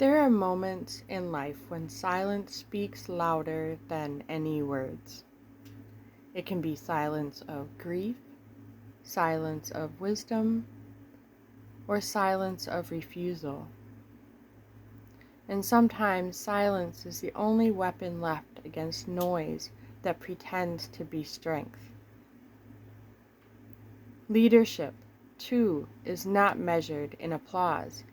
There are moments in life when silence speaks louder than any words. It can be silence of grief, silence of wisdom, or silence of refusal. And sometimes silence is the only weapon left against noise that pretends to be strength. Leadership, too, is not measured in applause.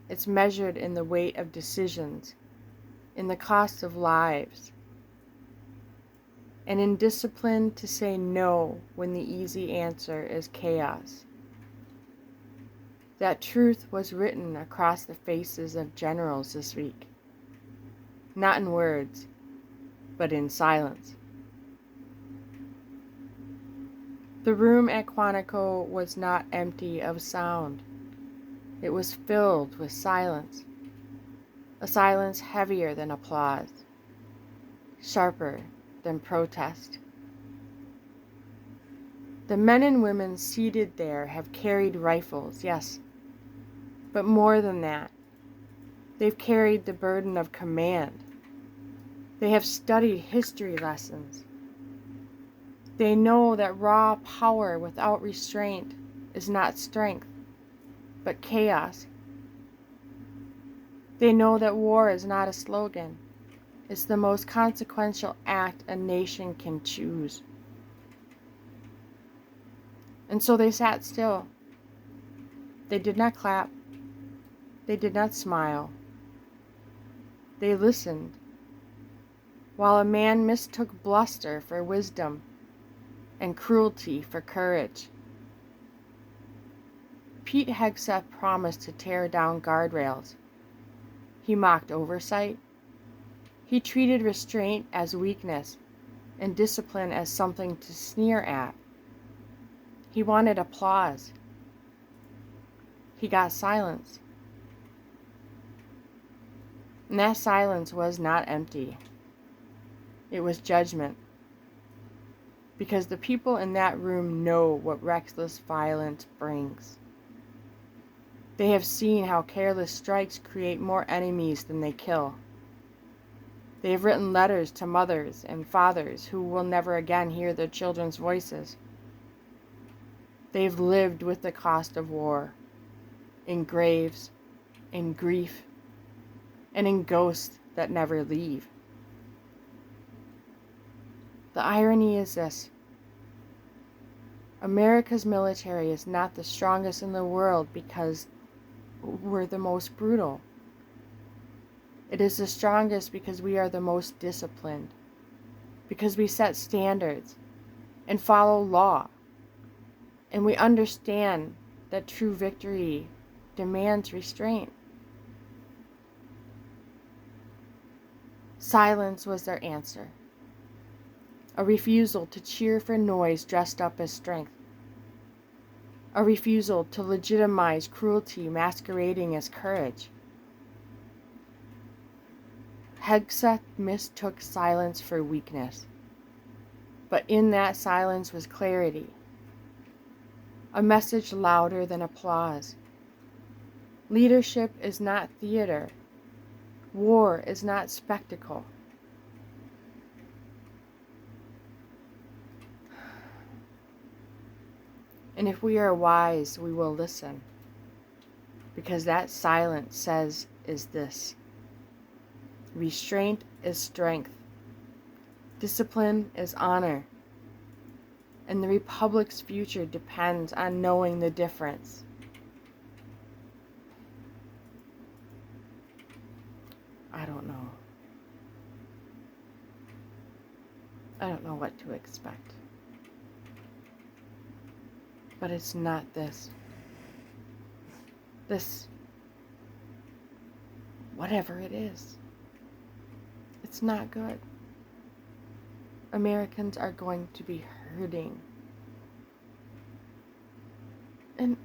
It's measured in the weight of decisions, in the cost of lives, and in discipline to say no when the easy answer is chaos. That truth was written across the faces of generals this week, not in words, but in silence. The room at Quantico was not empty of sound. It was filled with silence, a silence heavier than applause, sharper than protest. The men and women seated there have carried rifles, yes, but more than that, they've carried the burden of command. They have studied history lessons. They know that raw power without restraint is not strength, but chaos. They know that war is not a slogan. It's the most consequential act a nation can choose. And so they sat still. They did not clap. They did not smile. They listened, while a man mistook bluster for wisdom and cruelty for courage. Pete Hegseth promised to tear down guardrails. He mocked oversight. He treated restraint as weakness and discipline as something to sneer at. He wanted applause. He got silence. And that silence was not empty. It was judgment. Because the people in that room know what reckless violence brings. They have seen how careless strikes create more enemies than they kill. They have written letters to mothers and fathers who will never again hear their children's voices. They've lived with the cost of war, in graves, in grief, and in ghosts that never leave. The irony is this: America's military is not the strongest in the world because we're the most brutal. It is the strongest because we are the most disciplined, because we set standards and follow law, and we understand that true victory demands restraint. Silence was their answer. A refusal to cheer for noise dressed up as strength. A refusal to legitimize cruelty masquerading as courage. Hegseth mistook silence for weakness, but in that silence was clarity. A message louder than applause. Leadership is not theater. War is not spectacle. And if we are wise, we will listen. Because that silence says is this: restraint is strength. Discipline is honor. And the Republic's future depends on knowing the difference. I don't know. I don't know what to expect. But it's not this. This, whatever it is, it's not good. Americans are going to be hurting. And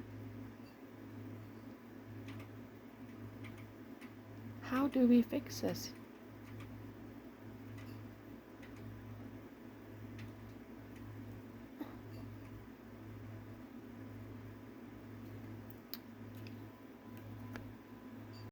how do we fix this?